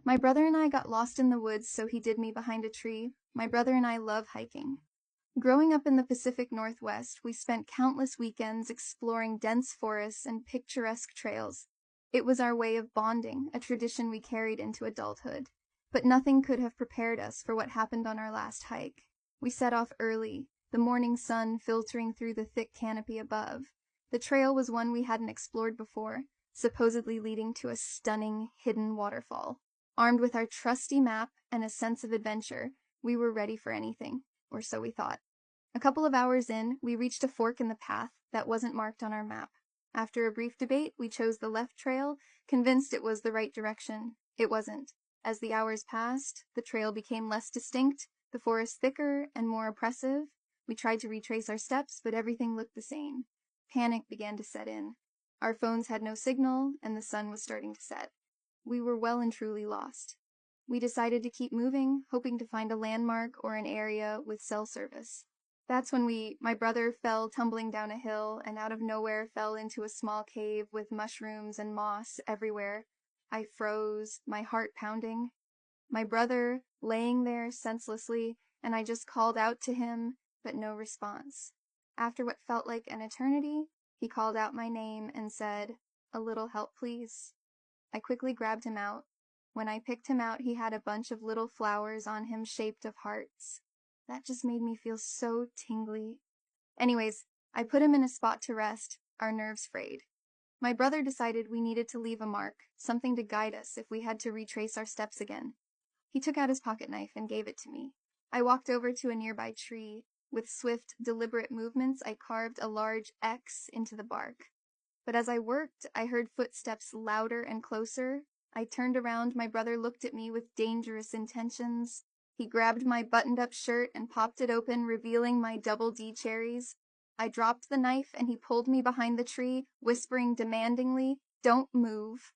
My brother and I got lost in the woods, so he hid me behind a tree. My brother and I love hiking. Growing up in the Pacific Northwest, we spent countless weekends exploring dense forests and picturesque trails. It was our way of bonding, a tradition we carried into adulthood. But nothing could have prepared us for what happened on our last hike. We set off early, the morning sun filtering through the thick canopy above. The trail was one we hadn't explored before, supposedly leading to a stunning, hidden waterfall. Armed with our trusty map and a sense of adventure, we were ready for anything, or so we thought. A couple of hours in, we reached a fork in the path that wasn't marked on our map. After a brief debate, we chose the left trail, convinced it was the right direction. It wasn't. As the hours passed, the trail became less distinct, the forest thicker and more oppressive. We tried to retrace our steps, but everything looked the same. Panic began to set in. Our phones had no signal, and the sun was starting to set. We were well and truly lost. We decided to keep moving, hoping to find a landmark or an area with cell service. That's when my brother fell tumbling down a hill and out of nowhere fell into a small cave with mushrooms and moss everywhere. I froze, my heart pounding. My brother laying there senselessly, and I just called out to him, but no response. After what felt like an eternity, he called out my name and said, "A little help, please." I quickly grabbed him out. When I picked him out, he had a bunch of little flowers on him shaped of hearts. That just made me feel so tingly. Anyways, I put him in a spot to rest, our nerves frayed. My brother decided we needed to leave a mark, something to guide us if we had to retrace our steps again. He took out his pocket knife and gave it to me. I walked over to a nearby tree. With swift, deliberate movements, I carved a large X into the bark. But as I worked, I heard footsteps louder and closer. I turned around. My brother looked at me with dangerous intentions. He grabbed my buttoned-up shirt and popped it open, revealing my double D cherries. I dropped the knife, and he pulled me behind the tree, whispering demandingly, "Don't move."